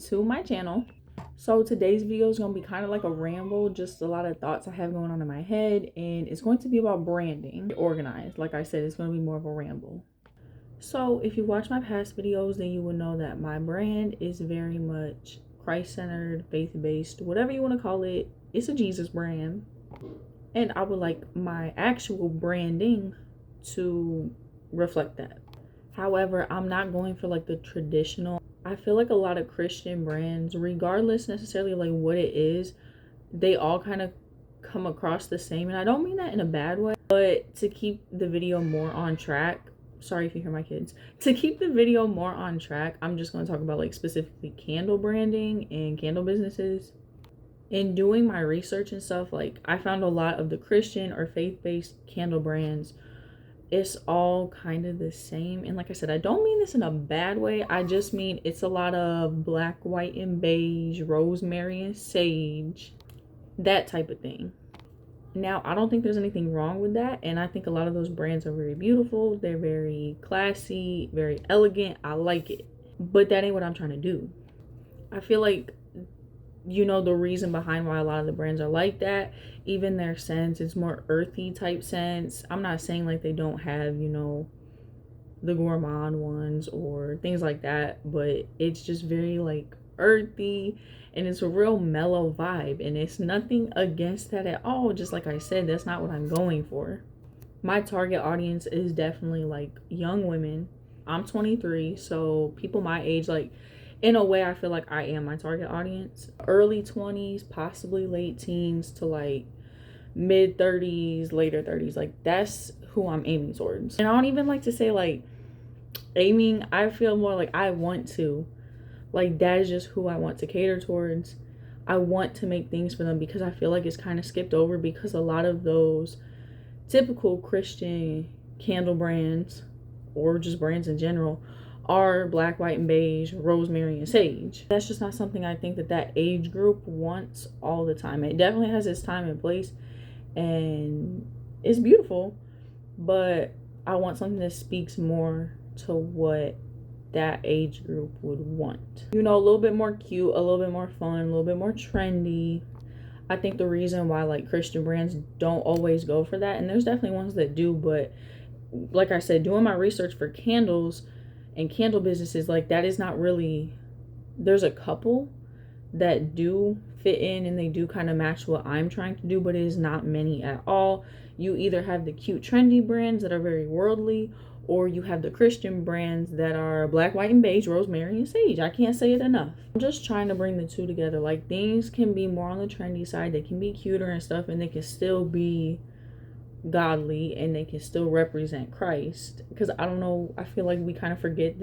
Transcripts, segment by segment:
to my channel. So today's video is going to be kind of like a ramble, just a lot of thoughts I have going on in my head, and it's going to be about branding. Organized, like I said, it's going to be more of a ramble. So if you watch my past videos, then you will know that my brand is very much Christ-centered, faith-based, whatever you want to call it. It's a Jesus brand, and I would like my actual branding to reflect that. However, I'm not going for like the traditional. I feel like a lot of Christian brands, regardless necessarily like what it is, they all kind of come across the same. And I don't mean that in a bad way, but to keep the video more on track, sorry if you hear my kids, to keep the video more on track, I'm just going to talk about like specifically candle branding and candle businesses. In doing my research and stuff, like I found a lot of the Christian or faith-based candle brands, it's all kind of the same. And like I said, I don't mean this in a bad way. I just mean it's a lot of black, white, and beige, rosemary and sage, that type of thing. Now, I don't think there's anything wrong with that. And I think a lot of those brands are very beautiful. They're very classy, very elegant. I like it. But that ain't what I'm trying to do. I feel like, you know, the reason behind why a lot of the brands are like that, even their scents, it's more earthy type scents. I'm not saying like they don't have, you know, the gourmand ones or things like that, but it's just very like earthy, and it's a real mellow vibe, and it's nothing against that at all. Just like I said, that's not what I'm going for. My target audience is definitely like young women. I'm 23, so people my age, like in a way I feel like I am my target audience. Early 20s, possibly late teens to like mid 30s, later 30s. Like that's who I'm aiming towards. And I don't even like to say like aiming. I feel more like I want to. Like that is just who I want to cater towards. I want to make things for them because I feel like it's kind of skipped over, because a lot of those typical Christian candle brands or just brands in general are black, white, and beige, rosemary, and sage. That's just not something I think that age group wants all the time. It definitely has its time and place, and it's beautiful, but I want something that speaks more to what that age group would want. You know, a little bit more cute, a little bit more fun, a little bit more trendy. I think the reason why like Christian brands don't always go for that, and there's definitely ones that do, but like I said, doing my research for candles and candle businesses, like that is not really, there's a couple that do fit in and they do kind of match what I'm trying to do, but it is not many at all. You either have the cute trendy brands that are very worldly, or you have the Christian brands that are black, white, and beige, rosemary, and sage. I can't say it enough. I'm just trying to bring the two together. Like things can be more on the trendy side, they can be cuter and stuff, and they can still be godly, and they can still represent Christ. Because I don't know, I feel like we kind of forget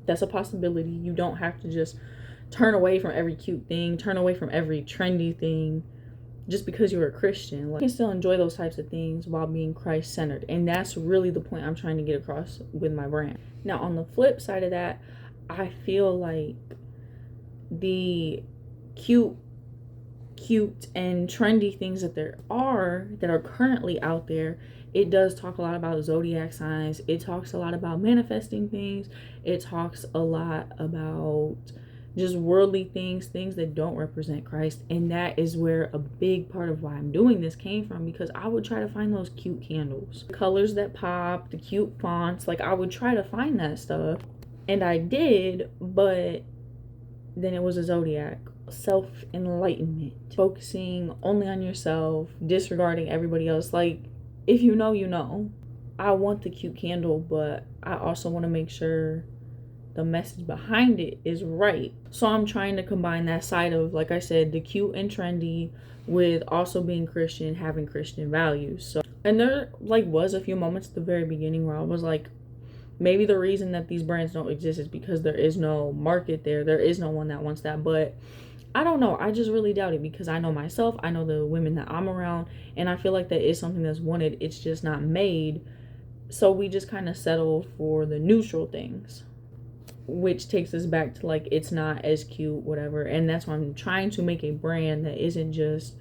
that's a possibility. You don't have to just turn away from every cute thing, turn away from every trendy thing just because you're a Christian. Like, you can still enjoy those types of things while being Christ-centered, and that's really the point I'm trying to get across with my brand. Now, on the flip side of that, I feel like the cute and trendy things that are currently out there, it does talk a lot about zodiac signs. It talks a lot about manifesting things. It talks a lot about just worldly things that don't represent Christ. And that is where a big part of why I'm doing this came from, because I would try to find those cute candles, colors that pop, the cute fonts. Like I would try to find that stuff, and I did, but then it was a zodiac. Self-enlightenment, focusing only on yourself, disregarding everybody else. Like if you know, you know. I want the cute candle, but I also want to make sure the message behind it is right. So I'm trying to combine that side of, like I said, the cute and trendy with also being Christian, having Christian values. So, and there like was a few moments at the very beginning where I was like, maybe the reason that these brands don't exist is because there is no market there. There is no one that wants that. But I don't know. I just really doubt it, because I know myself. I know the women that I'm around, and I feel like that is something that's wanted. It's just not made. So we just kind of settle for the neutral things, which takes us back to like, it's not as cute, whatever. And that's why I'm trying to make a brand that isn't just,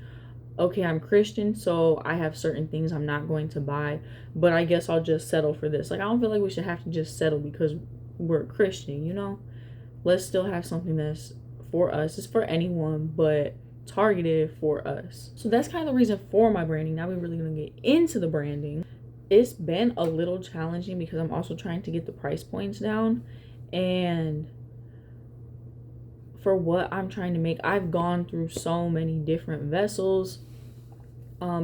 okay, I'm Christian, so I have certain things I'm not going to buy, but I guess I'll just settle for this. Like I don't feel like we should have to just settle because we're Christian, you know? let's still have something that's for us. It's for anyone, but targeted for us. So that's kind of the reason for my branding. Now we're really gonna get into the branding. It's been a little challenging because I'm also trying to get the price points down, and for what I'm trying to make, I've gone through so many different vessels.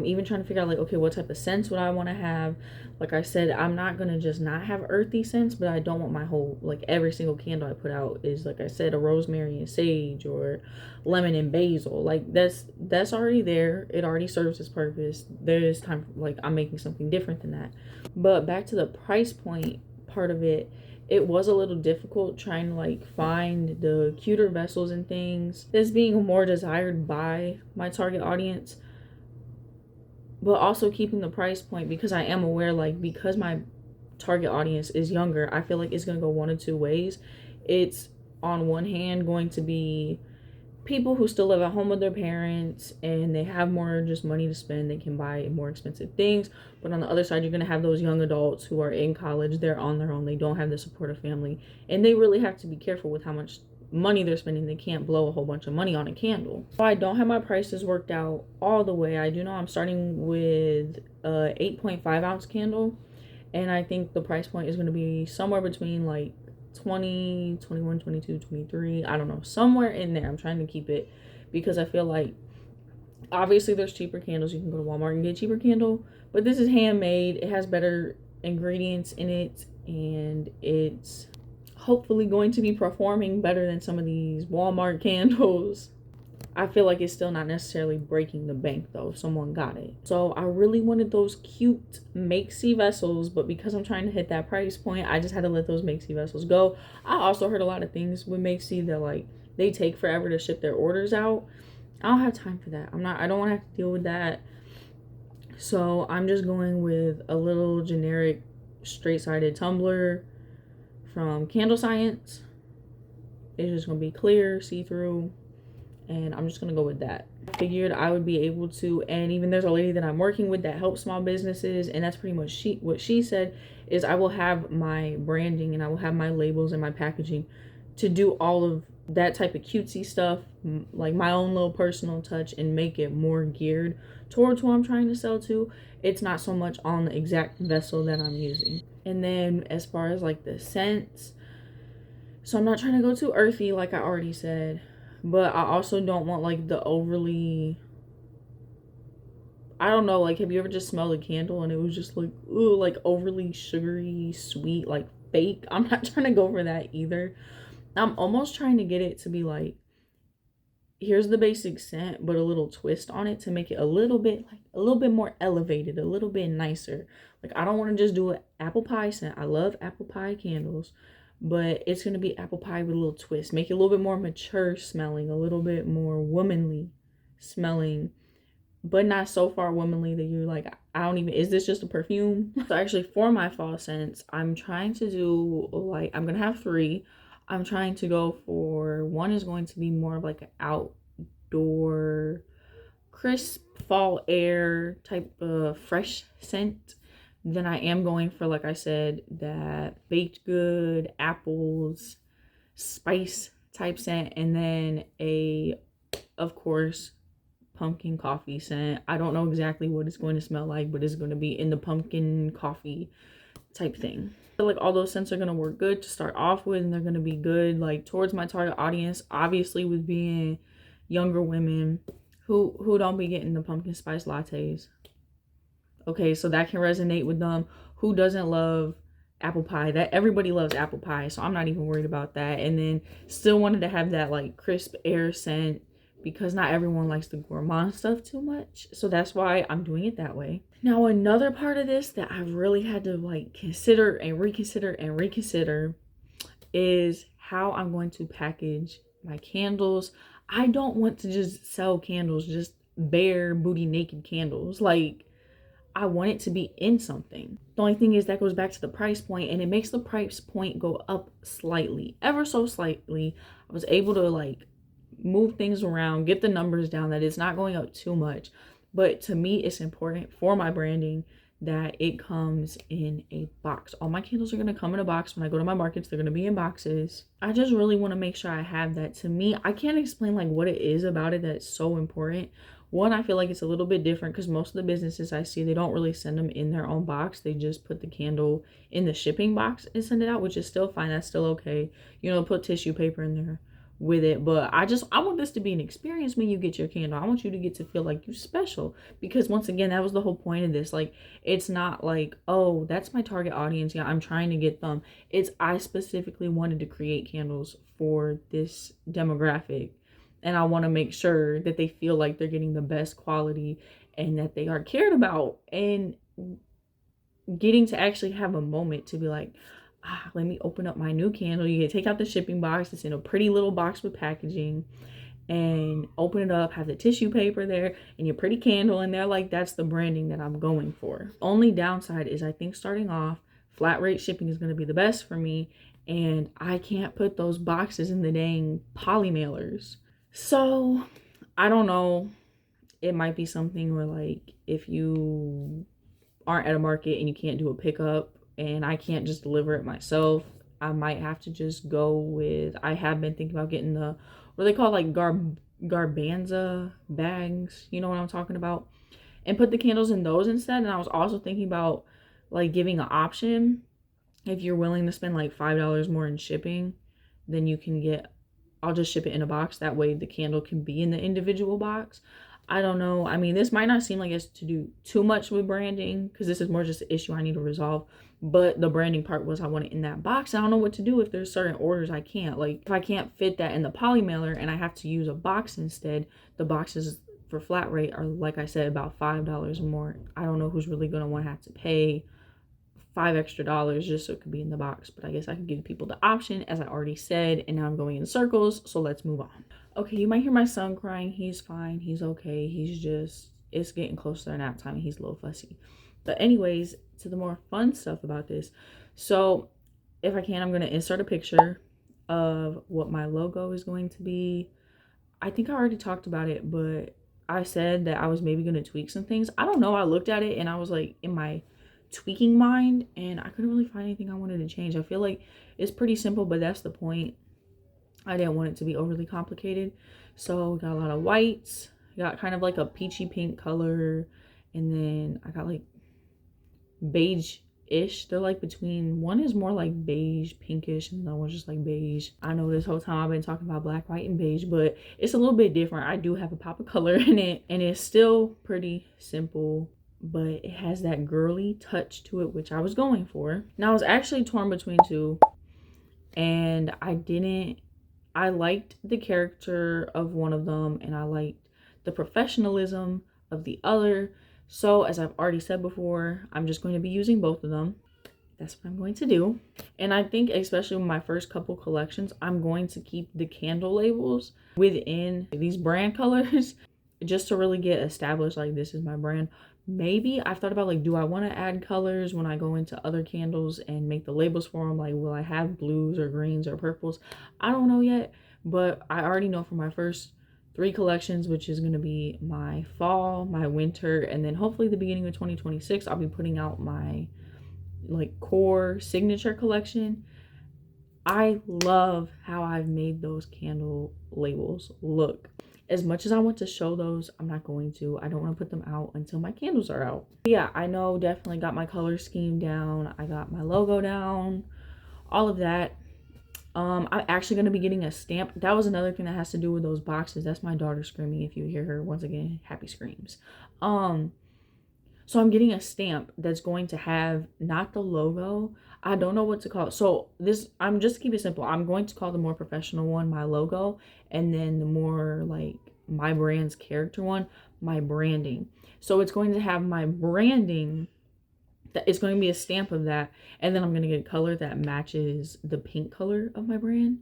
Even trying to figure out like, okay, what type of scents would I want to have. Like I said, I'm not gonna just not have earthy scents, but I don't want my whole, like every single candle I put out is, like I said, a rosemary and sage or lemon and basil. Like that's already there. It already serves its purpose. There's time, like I'm making something different than that. But back to the price point part of it, it was a little difficult trying to like find the cuter vessels and things that's being more desired by my target audience, but also keeping the price point, because I am aware, like, because my target audience is younger, I feel like it's going to go one of two ways. It's on one hand going to be people who still live at home with their parents and they have more just money to spend, they can buy more expensive things. But on the other side, you're going to have those young adults who are in college, they're on their own, they don't have the support of family, and they really have to be careful with how much money they're spending. They can't blow a whole bunch of money on a candle. So I don't have my prices worked out all the way. I do know I'm starting with a 8.5 ounce candle, and I think the price point is going to be somewhere between like 20, 21, 22, 23, I don't know, somewhere in there. I'm trying to keep it because I feel like obviously there's cheaper candles. You can go to Walmart and get a cheaper candle, but this is handmade. It has better ingredients in it, and it's hopefully going to be performing better than some of these Walmart candles. I feel like it's still not necessarily breaking the bank though if someone got it. So I really wanted those cute makesy vessels, but because I'm trying to hit that price point, I just had to let those makesy vessels go. I also heard a lot of things with makesy that like they take forever to ship their orders out. I don't have time for that. I don't want to have to deal with that. So I'm just going with a little generic straight-sided tumbler from Candle Science. It's just gonna be clear, see-through, and I'm just gonna go with that. I figured I would be able to, and even there's a lady that I'm working with that helps small businesses, and that's pretty much what she said is I will have my branding and I will have my labels and my packaging to do all of that type of cutesy stuff, like my own little personal touch, and make it more geared towards who I'm trying to sell to. It's not so much on the exact vessel that I'm using. And then as far as like the scents, so I'm not trying to go too earthy like I already said, but I also don't want like the overly, I don't know, like have you ever just smelled a candle and it was just like, ooh, like overly sugary sweet, like fake? I'm not trying to go for that either. I'm almost trying to get it to be like, here's the basic scent, but a little twist on it to make it a little bit more elevated, a little bit nicer. Like I don't want to just do an apple pie scent. I love apple pie candles, but it's going to be apple pie with a little twist. Make it a little bit more mature smelling, a little bit more womanly smelling, but not so far womanly that you're like, I don't even, is this just a perfume? So actually for my fall scents, I'm trying to do like, I'm going to have 3. I'm trying to go for, one is going to be more of like an outdoor, crisp fall air type of fresh scent. Then I am going for, like I said, that baked good, apples, spice type scent. And then of course, pumpkin coffee scent. I don't know exactly what it's going to smell like, but it's going to be in the pumpkin coffee type thing. I feel like all those scents are going to work good to start off with, and they're going to be good like towards my target audience, obviously with being younger women who don't be getting the pumpkin spice lattes. Okay, so that can resonate with them. Who doesn't love apple pie? That everybody loves apple pie, so I'm not even worried about that. And then still wanted to have that like crisp air scent, because not everyone likes the gourmand stuff too much. So that's why I'm doing it that way. Now, another part of this that I really had to like consider and reconsider is how I'm going to package my candles. I don't want to just sell candles, just bare booty naked candles. Like, I want it to be in something. The only thing is that goes back to the price point, and it makes the price point go up slightly, ever so slightly. I was able to like move things around, get the numbers down, that it's not going up too much. But to me, it's important for my branding that it comes in a box. All my candles are going to come in a box. When I go to my markets, they're going to be in boxes. I just really want to make sure I have that. To me, I can't explain like what it is about it that's so important. One, I feel like it's a little bit different because most of the businesses I see, they don't really send them in their own box. They just put the candle in the shipping box and send it out, which is still fine. That's still okay. You know, put tissue paper in there with it. But I want this to be an experience when you get your candle. I want you to get to feel like you're special, because once again, that was the whole point of this. Like, it's not like, oh, that's my target audience, yeah, I'm trying to get them. It's, I specifically wanted to create candles for this demographic, and I want to make sure that they feel like they're getting the best quality and that they are cared about, and getting to actually have a moment to be like, let me open up my new candle. You can take out the shipping box. It's in a pretty little box with packaging, and open it up, have the tissue paper there and your pretty candle in there. Like, that's the branding that I'm going for. Only downside is, I think starting off, flat rate shipping is going to be the best for me, and I can't put those boxes in the dang poly mailers. So I don't know. It might be something where, like, if you aren't at a market and you can't do a pickup and I can't just deliver it myself, I might have to just go with, I have been thinking about getting the, what they call, like, garbanza bags, you know what I'm talking about, and put the candles in those instead. And I was also thinking about, like, giving an option, if you're willing to spend like $5 more in shipping, then you can get, I'll just ship it in a box. That way the candle can be in the individual box. I don't know. I mean, this might not seem like it's to do too much with branding, because this is more just an issue I need to resolve. But the branding part was, I want it in that box. I don't know what to do if there's certain orders I can't. Like, if I can't fit that in the poly mailer and I have to use a box instead, the boxes for flat rate are, like I said, about $5 more. I don't know who's really going to have to pay $5 extra just so it could be in the box. But I guess I could give people the option, as I already said, and now I'm going in circles. So let's move on. Okay, you might hear my son crying. He's fine. He's okay. He's just, it's getting close to nap time and he's a little fussy. But anyways, to the more fun stuff about this. So if I can, I'm going to insert a picture of what my logo is going to be. I think I already talked about it, but I said that I was maybe going to tweak some things. I don't know. I looked at it and I was like in my tweaking mind, and I couldn't really find anything I wanted to change. I feel like it's pretty simple, but that's the point. I didn't want it to be overly complicated. So we got a lot of whites, got kind of like a peachy pink color, and then I got like beige-ish. They're like between, one is more like beige pinkish and the other one's just like beige. I know this whole time I've been talking about black, white, and beige, but it's a little bit different. I do have a pop of color in it, and it's still pretty simple, but it has that girly touch to it, which I was going for. Now I was actually torn between two, and I liked the character of one of them and I liked the professionalism of the other. So as I've already said before, I'm just going to be using both of them. That's what I'm going to do. And I think, especially with my first couple collections, I'm going to keep the candle labels within these brand colors, just to really get established, like, this is my brand. Maybe I've thought about, like, do I want to add colors when I go into other candles and make the labels for them? Like, will I have blues or greens or purples? I don't know yet, but I already know for my first 3 collections, which is going to be my fall, my winter, and then hopefully the beginning of 2026, I'll be putting out my, like, core signature collection. I love how I've made those candle labels look. As much as I want to show those, I'm not going to. I don't want to put them out until my candles are out. But yeah, I know, definitely got my color scheme down. I got my logo down, all of that. I'm actually going to be getting a stamp. That was another thing that has to do with those boxes. That's my daughter screaming. If you hear her, once again, happy screams. So I'm getting a stamp that's going to have not the logo. I don't know what to call it. So this, I'm just keep it simple. I'm going to call the more professional one my logo, and then the more like my brand's character one, my branding. So it's going to have my branding. It's going to be a stamp of that, and then I'm going to get a color that matches the pink color of my brand,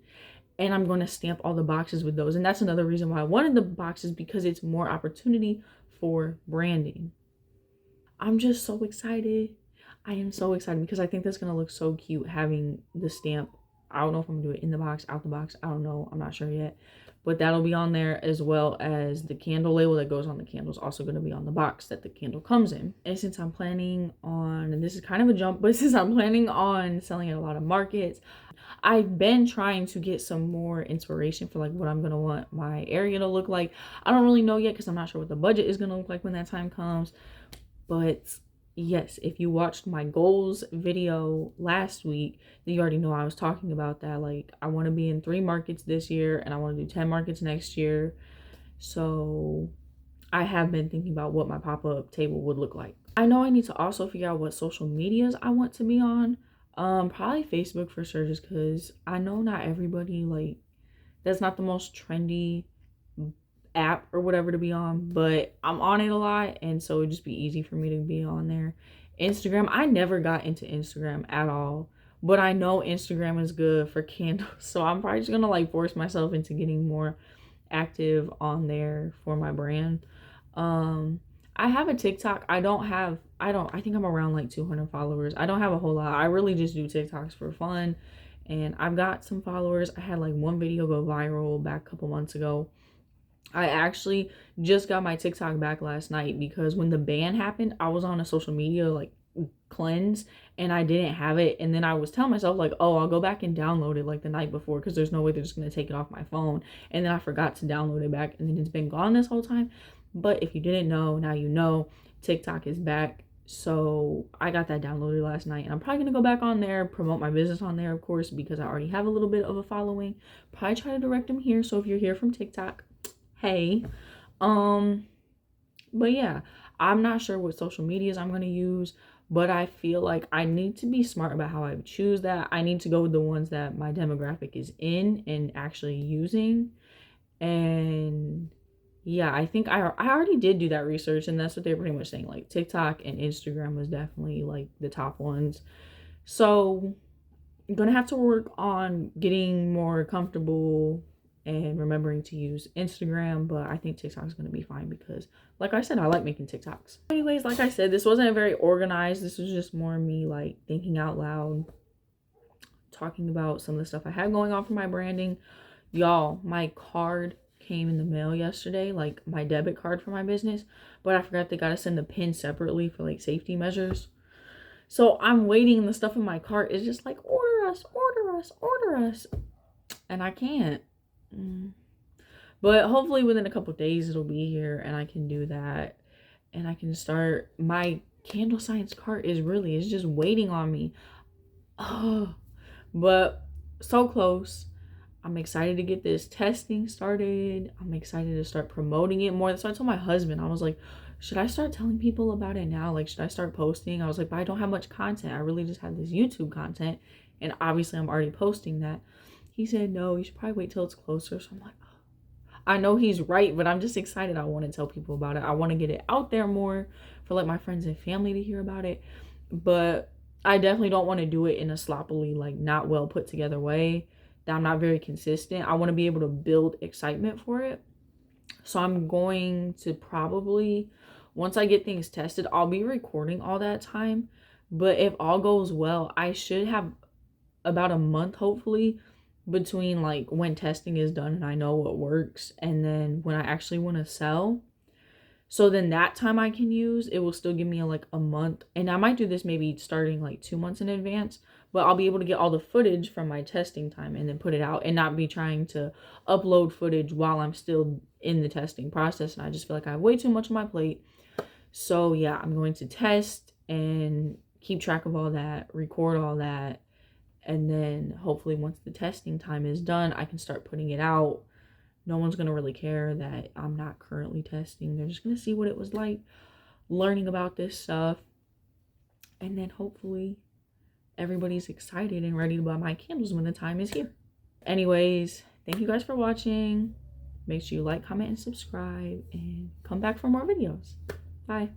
and I'm going to stamp all the boxes with those. And that's another reason why I wanted the boxes, because it's more opportunity for branding. I'm just so excited. I am so excited because I think that's going to look so cute having the stamp. I don't know if I'm going to do it in the box, out the box. I don't know. I'm not sure yet. but that'll be on there, as well as the candle label that goes on the candle is also going to be on the box that the candle comes in. And since I'm planning on, and this is kind of a jump, but since I'm planning on selling at a lot of markets, I've been trying to get some more inspiration for like what I'm gonna want my area to look like. I don't really know yet because I'm not sure what the budget is gonna look like when that time comes. But yes, if you watched my goals video last week, then you already know I was talking about that. Like, I want to be in 3 markets this year and I want to do 10 markets next year. So I have been thinking about what my pop-up table would look like. I know I need to also figure out what social medias I want to be on. Probably Facebook for sure, just because I know not everybody, like, that's not the most trendy app or whatever to be on, but I'm on it a lot, and so it'd just be easy for me to be on there. Instagram, I never got into Instagram at all, but I know Instagram is good for candles, so I'm probably just gonna like force myself into getting more active on there for my brand. I have a TikTok. I think I'm around like 200 followers. I don't have a whole lot. I really just do TikToks for fun, and I've got some followers. I had like one video go viral back a couple months ago. I actually just got my TikTok back last night because when the ban happened, I was on a social media like cleanse and I didn't have it. And then I was telling myself like, oh, I'll go back and download it like the night before because there's no way they're just going to take it off my phone. And then I forgot to download it back, and then it's been gone this whole time. But if you didn't know, now you know, TikTok is back. So I got that downloaded last night, and I'm probably going to go back on there, promote my business on there, of course, because I already have a little bit of a following. Probably try to direct them here. So if you're here from TikTok, hey. But yeah, I'm not sure what social medias I'm going to use, but I feel like I need to be smart about how I choose that. I need to go with the ones that my demographic is in and actually using. And yeah, I think I already did do that research, and that's what they're pretty much saying. Like, TikTok and Instagram was definitely like the top ones. So I'm gonna have to work on getting more comfortable and remembering to use Instagram, but I think TikTok is gonna be fine because, like I said, I like making TikToks. Anyways, like I said, this wasn't very organized. This was just more me like thinking out loud, talking about some of the stuff I had going on for my branding. Y'all, my card came in the mail yesterday, like my debit card for my business, but I forgot they gotta send the pin separately for like safety measures. So I'm waiting, and the stuff in my cart is just like, order us, order us, order us, and I can't. But hopefully within a couple days it'll be here and I can do that, and I can start. My candle science cart is just waiting on me. Oh, but so close. I'm excited to get this testing started. I'm excited to start promoting it more. So I told my husband, I was like, should I start telling people about it now? Like, should I start posting? I was like, but I don't have much content. I really just have this YouTube content, and obviously I'm already posting that. He said, no, you should probably wait till it's closer. So I'm like, oh. I know he's right, but I'm just excited. I want to tell people about it. I want to get it out there more for like my friends and family to hear about it. But I definitely don't want to do it in a sloppily, like not well put together way that I'm not very consistent. I want to be able to build excitement for it. So I'm going to probably, once I get things tested, I'll be recording all that time. But if all goes well, I should have about a month, hopefully, between like when testing is done and I know what works and then when I actually want to sell. So then that time I can use, it will still give me like a month. And I might do this maybe starting like 2 months in advance, but I'll be able to get all the footage from my testing time and then put it out and not be trying to upload footage while I'm still in the testing process. And I just feel like I have way too much on my plate. So yeah, I'm going to test and keep track of all that, record all that. And then hopefully once the testing time is done, I can start putting it out. No one's going to really care that I'm not currently testing. They're just going to see what it was like learning about this stuff. And then hopefully everybody's excited and ready to buy my candles when the time is here. Anyways, thank you guys for watching. Make sure you like, comment, and subscribe. And come back for more videos. Bye.